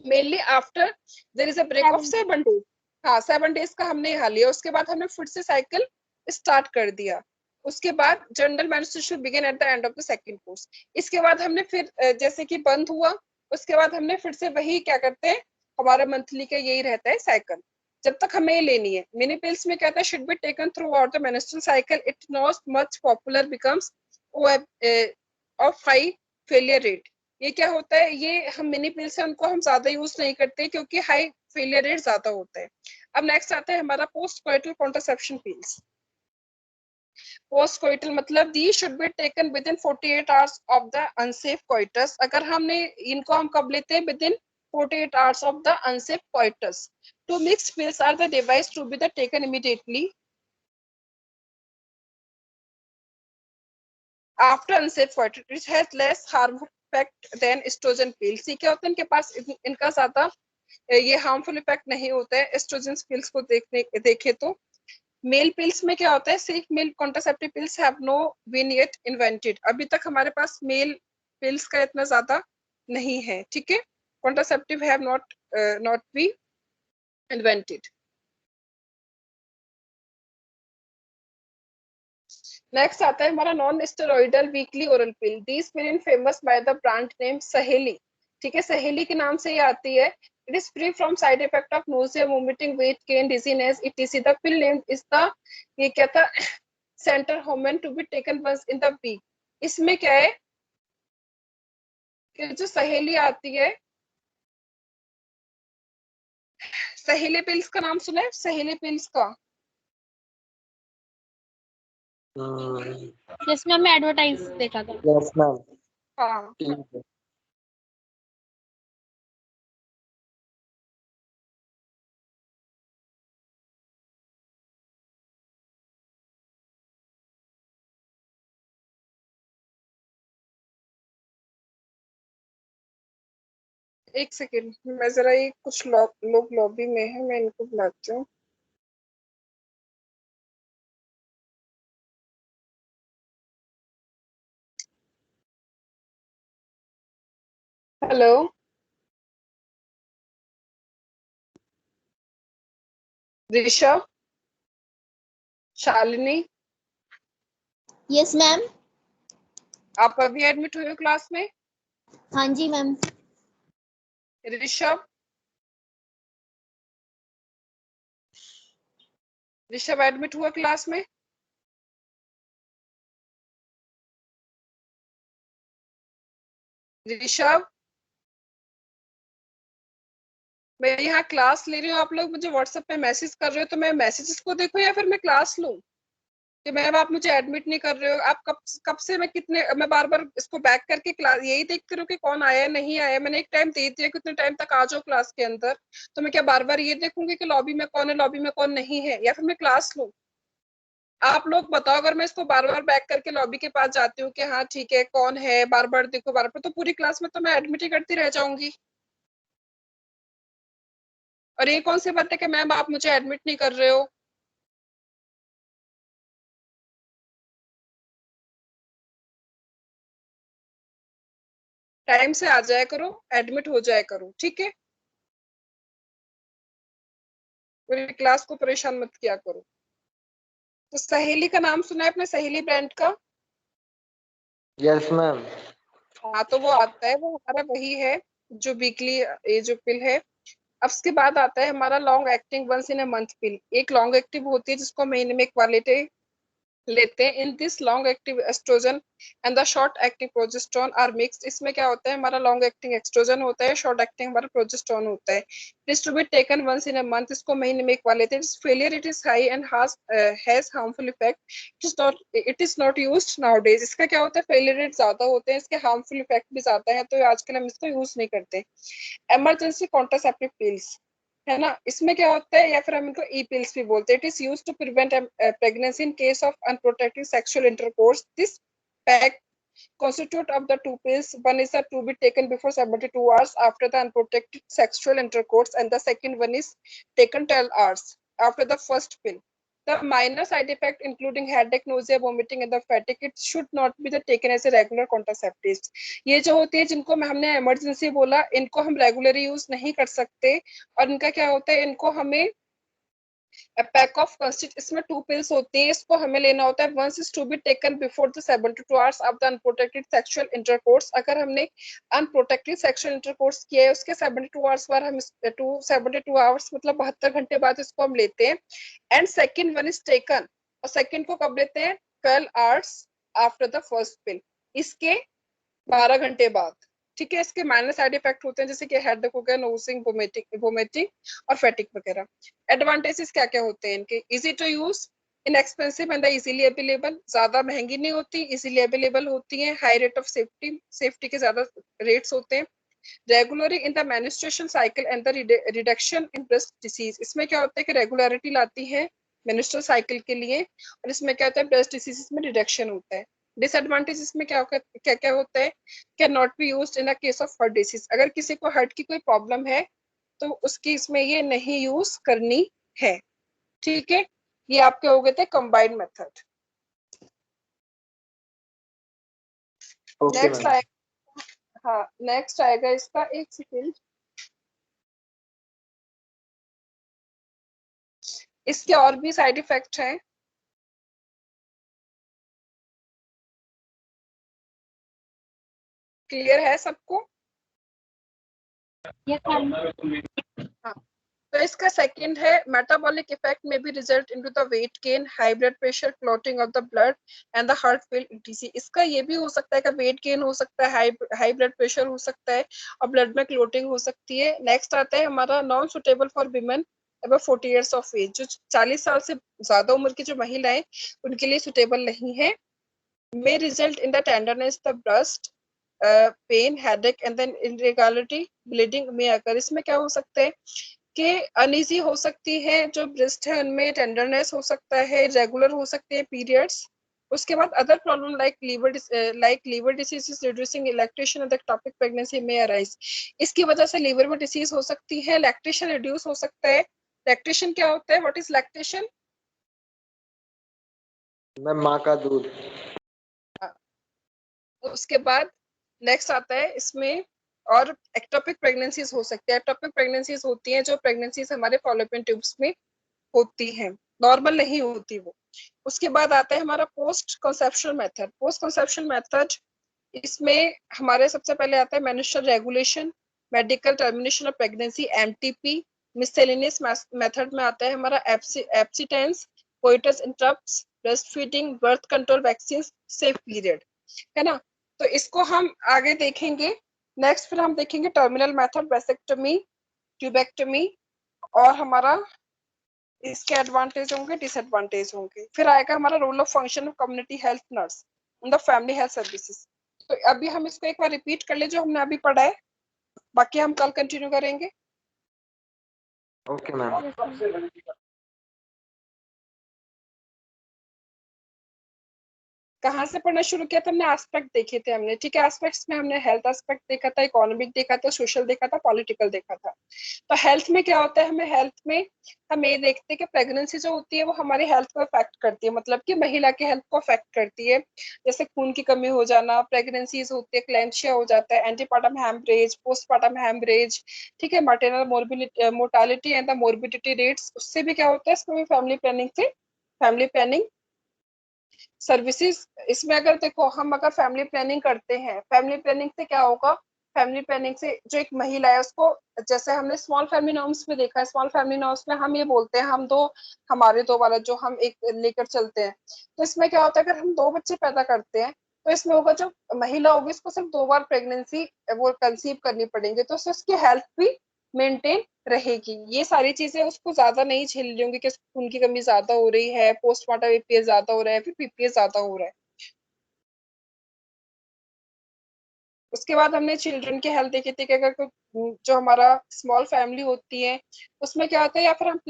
Mainly after there is a break of 7 days. हाँ, 7 डेज का हमने यहाँ लिया, उसके बाद हमने फिर से साइकिल स्टार्ट कर दिया। उसके बाद general menstruation begin at the end of the second course. इसके बाद हमने फिर जैसे कि बंद हुआ, उसके बाद हमने फिर से वही क्या करते हैं, हमारा मंथली का यही रहता है साइकिल, जब तक हमें लेनी है। मिनी पिल्स में कहता है should be taken through out the menstrual cycle. It not much popular becomes of high failure rate. ये क्या होता है? ये हम मिनी पिल्स है उनको हम ज्यादा यूज नहीं करते क्योंकि हाई फेलियर रेट ज्यादा होता है। अब नेक्स्ट आता है हमारा post coital contraception pills. Post coital मतलब the should be taken within 48 hours of the unsafe coitus. अगर हमने इनको हम कब लेते हैं? Within 48 hours of the unsafe coitus. Two mix pills are the device to be the taken immediately after unsafe coitus, which has less harmful effect than estrogen pills। ये क्या होता है? इनके पास इनका ज्यादा ये हार्मफुल इफेक्ट नहीं होता है एस्ट्रोजन पिल्स को देखे तो। मेल पिल्स में क्या होता है? सिर्फ male contraceptive pills have no been yet invented. अभी तक हमारे पास मेल पिल्स का इतना ज्यादा नहीं है, ठीक है। Contraceptive have not be invented. Next आता है हमारा non steroidal weekly oral pill. These pill famous by the brand name सहेली, ठीक है, सहेली के नाम से ये आती है। It is free from side effect of nausea, vomiting, weight gain, dizziness, etc. The pill name is the, ये क्या था? Centchroman to be taken once in the week. इसमें क्या है कि जो सहेली आती है, सहेली पिल्स का नाम सुना है, सहेली पिल्स का? जिसमें हमने एडवर्टाइज देखा था। यस मैम, हाँ, ठीक है। एक सेकेंड, मैं जरा ये कुछ लोग लॉबी में है, मैं इनको बुलाती हूँ। Hello, Rishabh, Shalini, yes ma'am. आप अभी एडमिट हुए हो क्लास में? हाँ जी मैम। ऋषभ, ऋषभ एडमिट हुआ क्लास में? ऋषभ, मैं यहाँ क्लास ले रही हूँ, आप लोग मुझे व्हाट्सएप पे मैसेज कर रहे हो, तो मैं मैसेजेस को देखूं या फिर मैं क्लास लूं? कि मैम आप मुझे एडमिट नहीं कर रहे हो, आप कब कब से मैं बार बार इसको बैक करके क्लास यही देखती रहूं कि कौन आया नहीं आया? मैंने एक टाइम दे दिया, कितने टाइम तक आ जाओ क्लास के अंदर, तो मैं क्या बार बार ये देखूंगी कि लॉबी में कौन है, लॉबी में कौन नहीं है, या फिर मैं क्लास लूं? आप लोग बताओ, अगर मैं इसको बार बार बैक करके लॉबी के पास जाती हूँ कि हाँ ठीक है कौन है, बार बार देखो बार बार, तो पूरी क्लास में तो मैं एडमिट ही करती रह जाऊंगी। और ये कौन सी बात है कि मैम आप मुझे एडमिट नहीं कर रहे हो? टाइम से आ जाया करो, एडमिट हो जाया करो, ठीक है? पूरी क्लास को परेशान मत किया करो। तो सहेली का नाम सुना है अपने, सहेली ब्रांड का? Yes ma'am. हाँ, तो वो आता है, वो हमारा वही है जो वीकली, ये जो पिल है। अब उसके बाद आता है हमारा long acting once in a month pill. एक लॉन्ग एक्टिव होती है जिसको महीने में एक बार लेते हैं। In this long active estrogen and the short acting progesterone are mixed. इसमें क्या होता है, हमारा लॉन्ग एक्टिंग एस्ट्रोजन होता है, शॉर्ट एक्टिंग हमारा प्रोजेस्टेरोन होता है। It is to be taken once in a month. इसको महीने में एक बार लेते हैं। Failure it is high and has harmful effect. It is not used nowadays. इसका क्या होता है, फेलियर रेट ज्यादा होते हैं, इसके हार्मफुल इफेक्ट भी ज्यादा है, तो आजकल हम इसको यूज नहीं करते। इमरजेंसी कॉन्ट्रासेप्टिव पिल्स है ना, इसमें क्या होता है, या फिर हम इनको ई पिल्स भी बोलते हैं। It is used to prevent pregnancy in case of unprotected sexual intercourse. This pack constitute of the two pills. One is to be taken before 72 hours after the unprotected sexual intercourse, and the second one is taken 12 hours after the first pill. The minor side effect including headache, nausea, vomiting, and the fatigue. It should not be taken as a regular contraceptives. ये जो होती है जिनको हमने emergency बोला, इनको हम regularly use नहीं कर सकते। और इनका क्या होता है, इनको हमें पैक ऑफ कंस्टिट, इसमें 2 पिल्स होती हैं, इसको हमें लेना होता है। Once is to be taken before the 72 hours of the unprotected sexual intercourse. अगर हमने अनप्रोटेक्टेड सेक्सुअल इंटरकोर्स किया है उसके 72 आवर्स बाद हम 72 आवर्स मतलब 72 घंटे बाद इसको हम लेते हैं। And second one is taken, और सेकेंड को कब लेते हैं, 12 आवर्स आफ्टर द फर्स्ट पिल, इसके 12 घंटे बाद। ठीक है, इसके माइनर साइड इफेक्ट होते हैं जैसे कि हेडेक हो गया, नोजिंग, वोमिटिंग और फैटिक वगैरह। एडवांटेजेस क्या क्या होते हैं इनके, easy to use, inexpensive and easily available, ज्यादा महंगी नहीं होती, इजीली अवेलेबल होती है, high rate of safety, safety के ज्यादा रेट्स होते हैं, regular in the menstruation cycle and the reduction in breast disease. इसमें क्या होता है कि रेगुलरिटी लाती है मेंस्ट्रुअल साइकिल के लिए, और इसमें क्या होता है, ब्रेस्ट डिसीज में रिडक्शन होता है। डिसएडवांटेज इसमें क्या क्या क्या होता है, can not be used in a case of heart disease. अगर किसी को हार्ट की कोई प्रॉब्लम है तो उसकी इसमें ये नहीं यूज करनी है। ठीक है, ये आपके हो गए थे combined method. Okay next ma'am. आएगा, हाँ नेक्स्ट आएगा इसका, एक सेकेंड, इसके और भी साइड इफेक्ट हैं। क्लियर है सबको? Yes ma'am. हाँ, तो इसका सेकंड है मेटाबॉलिक इफेक्ट में भी result into the weight gain, high blood pressure, clotting of the blood and the heart fail disease. इसका ये भी हो सकता है कि वेट गेन हो सकता है, हाई ब्लड प्रेशर हो सकता है और ब्लड में क्लॉटिंग हो सकती है। नेक्स्ट आता है हमारा non suitable for women above 40 years of age, जो 40 साल से ज्यादा उम्र की जो महिलाएं उनके लिए सुटेबल नहीं है। may result in the tenderness, the breast, pain, headache and then irregularity, bleeding may occur। इसमें क्या हो सकता है कि अनईजी हो सकती है, जो ब्रेस्ट है उनमें टेंडरनेस हो सकता है, रेगुलर हो सकते हैं पीरियड्स। उसके बाद other problem like liver disease, reducing lactation ectopic pregnancy में अराइज। इसकी वजह से लीवर में डिसीज हो सकती है, लैक्टेशन रिड्यूस हो सकता है। लैक्टेशन क्या होता है, व्हाट इज लैक्टेशन? मैम माँ का दूध। उसके बाद नेक्स्ट आता है इसमें और एक्टोपिक प्रेगनेंसीज हो सकती है। एक्टोपिक प्रेगनेंसीज होती हैं जो प्रेगनेंसीज हमारे फॉलोपियन ट्यूब्स में होती हैं, नॉर्मल नहीं होती वो। उसके बाद आता है हमारा post conception method. Post conception method, इसमें हमारे सबसे पहले आता है menstrual regulation, medical termination of pregnancy MTP. Miscellaneous method में आता है हमारा abstinence, coitus interruptus, breast feeding, birth control, vaccine, safe period, है ना। तो इसको हम आगे देखेंगे। नेक्स्ट फिर हम देखेंगे टर्मिनल मेथड, वेसेक्टमी, ट्यूबेक्टमी, और हमारा इसके एडवांटेज होंगे, डिसएडवांटेज होंगे। फिर आएगा हमारा role of function of community health nurse in the family health services. तो अभी हम इसको एक बार रिपीट कर ले जो हमने अभी पढ़ा है, बाकी हम कल कंटिन्यू करेंगे। Okay ma'am. कहाँ से पढ़ना शुरू किया था हमने? एस्पेक्ट देखे थे हमने, ठीक है। एस्पेक्ट्स में हमने हेल्थ एस्पेक्ट देखा था, इकोनॉमिक देखा था, सोशल देखा था, पॉलिटिकल देखा था। तो हेल्थ में क्या होता है, हमें हेल्थ में हम ये देखते हैं कि प्रेगनेंसी जो होती है वो हमारी हेल्थ को अफेक्ट करती है, मतलब कि महिला की हेल्थ को अफेक्ट करती है। जैसे खून की कमी हो जाना, प्रेगनेंसीज होती है, क्लैम्शिया हो जाता है, एंटीपार्टम हैमरेज, पोस्टपार्टम हैमरेज, ठीक है, maternal mortality and the morbidity rates. उससे भी क्या होता है, इसमें फैमिली प्लानिंग से, फैमिली प्लानिंग सर्विसेज। इसमें अगर देखो हम अगर फैमिली प्लानिंग करते हैं, फैमिली प्लानिंग से क्या होगा, फैमिली प्लानिंग से जो एक महिला है उसको, जैसे हमने स्मॉल फैमिली नॉर्म्स में देखा है, स्मॉल फैमिली नॉर्म्स में हम ये बोलते हैं हम दो, हमारे दो वाला जो हम एक लेकर चलते हैं। तो इसमें क्या होता है, अगर हम 2 बच्चे पैदा करते हैं तो इसमें होगा जो महिला होगी उसको सिर्फ 2 बार प्रेगनेंसी वो कंसीव करनी पड़ेंगे, तो उसकी हेल्थ भी मेंटेन रहेगी। ये सारी चीजें उसको ज्यादा नहीं झेल रही होंगी कि खून की कमी ज्यादा हो रही है, पोस्टमार्टम एपीएस ज्यादा हो रहा है, फिर पीपीएस ज्यादा हो रहा है। उसके बाद हमने चिल्ड्रन की हेल्थ देखी थी कि अगर जो हमारा स्मॉल फैमिली होती है उसमें क्या होता है, या फिर हम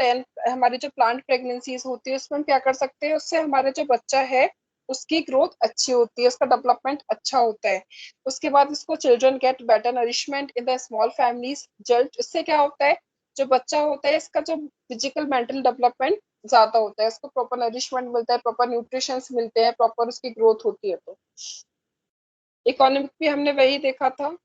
हमारी जो प्लांट प्रेगनेंसीज होती है उसमें हम क्या कर सकते हैं, उससे हमारा जो बच्चा है उसकी ग्रोथ अच्छी होती है, उसका डेवलपमेंट अच्छा होता है। उसके बाद इसको children get better nourishment in the small families जल्द। इससे क्या होता है, जो बच्चा होता है इसका जो फिजिकल मेंटल डेवलपमेंट ज्यादा होता है, उसको प्रॉपर नरिशमेंट मिलता है, प्रॉपर न्यूट्रिशन मिलते हैं, प्रॉपर उसकी ग्रोथ होती है। तो इकोनॉमिक भी हमने वही देखा था,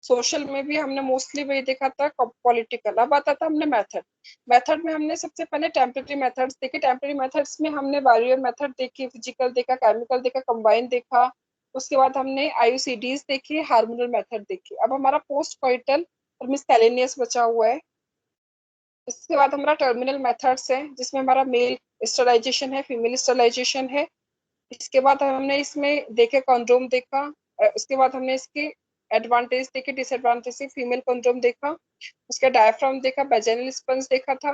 सोशल में भी हमने मोस्टली वही देखा था, पॉलिटिकल। अब आता था हमने मेथड। मेथड में हमने सबसे पहले टेम्परेरी मेथड्स देखे। टेम्परेरी मेथड्स में हमने बैरियर मेथड देखी, फिजिकल देखा, केमिकल देखा, कंबाइन देखा। उसके बाद हमने आईयूसीडीज देखी, हार्मोनल मेथड देखी। अब हमारा पोस्ट कॉइटल और मिसकैलेनियस बचा हुआ है। इसके बाद हमारा टर्मिनल मेथड्स है जिसमें हमारा मेल स्टरलाइजेशन है, फीमेल स्टरलाइजेशन है। इसके बाद हमने इसमें देखे कंडोम देखा। उसके बाद हमने इसके एडवांटेज देखे, डिसएडवांटेज से फीमेल कंडोम देखा। उसका डायफ्राम देखा, वेजाइनल स्पंज देखा था,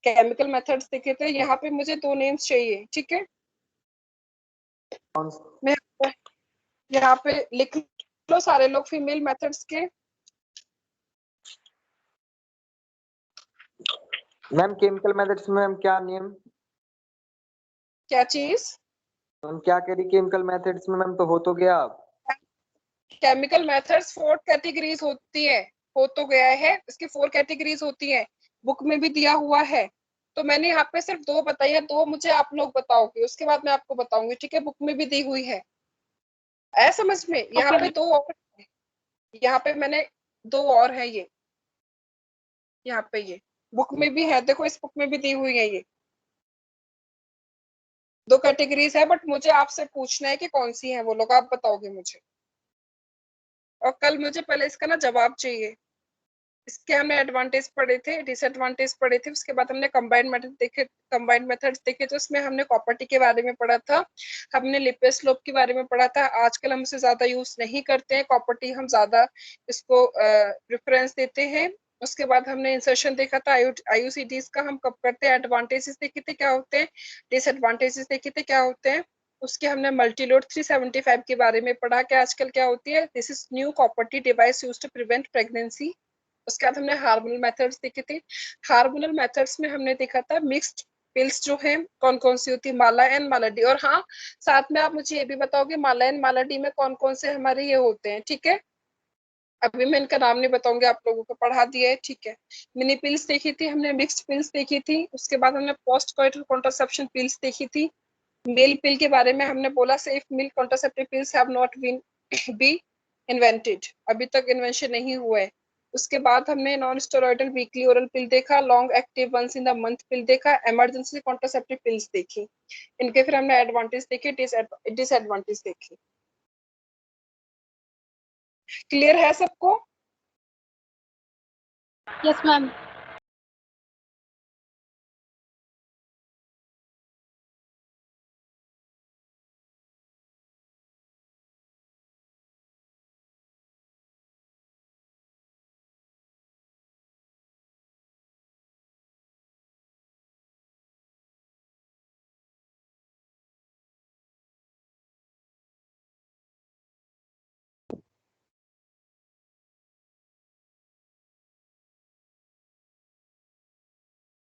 केमिकल मेथड्स देखे थे। यहाँ पे मुझे 2 नेम्स चाहिए, ठीक है। मैं यहाँ पे लिख लो सारे लोग फीमेल मेथड्स के। मैम केमिकल मेथड्स में मैम क्या नियम, क्या चीज? मैम क्या कह रही केमिकल मेथड्स में? मैम तो हो तो गया अब। केमिकल मेथड्स 4 कैटेगरीज होती है, हो तो गया है। इसकी 4 कैटेगरीज होती है, बुक में भी दिया हुआ है। तो मैंने यहाँ पे सिर्फ 2 बताई है, 2 मुझे आप लोग बताओगे, उसके बाद मैं आपको बताऊंगी, ठीक है। बुक में भी दी हुई है, ऐ समझ में। यहाँ पे 2 और, यहाँ पे मैंने 2 और है ये, यहाँ पे ये बुक में भी है, देखो इस बुक में भी दी हुई है ये 2 कैटेगरीज है। बट मुझे आपसे पूछना है कि कौन सी है वो लोग, आप बताओगे मुझे। और कल मुझे पहले इसका ना जवाब चाहिए, इसके हमने एडवांटेज पढ़े थे, डिसएडवांटेज पढ़े थे, उसके बाद हमने कंबाइंड मेथड देखे, कंबाइंड मेथड्स देखे, तो इसमें हमने कॉपर्टी के बारे में पढ़ा था, हमने लिपेज स्लोप के बारे में पढ़ा था। आजकल हम इसे ज्यादा यूज नहीं करते हैं, कॉपर्टी हम ज्यादा इसको प्रेफरेंस देते हैं। उसके बाद हमने इंसर्शन देखा था, आईयूसीडीज का हम कब करते हैं, एडवांटेजेस देखे थे क्या होते हैं, डिसएडवांटेजेस देखे थे क्या होते हैं। उसके हमने मल्टीलोड 375 के बारे में पढ़ा कि आजकल क्या होती है, this is new copper T device used to prevent pregnancy. उसके बाद हमने हार्मोनल मेथड्स देखे थे। हार्मोनल मेथड्स में हमने देखा था मिक्स्ड पिल्स जो है कौन कौन सी होती है, माला एंड मालाडी। और हाँ, साथ में आप मुझे ये भी बताओगे माला एंड मालाडी में कौन कौन से हमारे ये होते हैं, ठीक है। अभी मैं इनका नाम नहीं बताऊंगी, आप लोगों को पढ़ा दिया है, ठीक है। मिनी पिल्स देखी थी हमने, मिक्स्ड पिल्स देखी थी, उसके बाद हमने पोस्ट कॉइटल कॉन्ट्रासेप्शन पिल्स देखी थी। मेल पिल के बारे में हमने बोला safe male contraceptive pills have not been be invented, अभी तक इन्वेंशन नहीं हुआ है। उसके बाद हमने non steroidal weekly oral pill देखा, long active once in the month pill देखा, इमरजेंसी कॉन्ट्रासेप्टिव पिल्स देखी। इनके फिर हमने एडवांटेज देखे, डिसएडवांटेज देखे। क्लियर है सबको? Yes ma'am.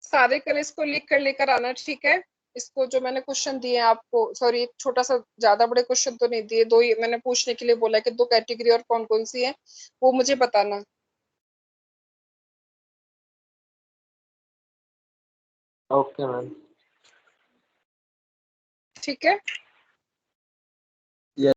सारे कल इसको लिख कर लेकर आना, ठीक है। इसको जो मैंने क्वेश्चन दिए हैं आपको, सॉरी एक छोटा सा, ज्यादा बड़े क्वेश्चन तो नहीं दिए, दो ही मैंने पूछने के लिए बोला कि दो कैटेगरी और कौन कौन सी है, वो मुझे बताना, ओके मैम। ठीक है।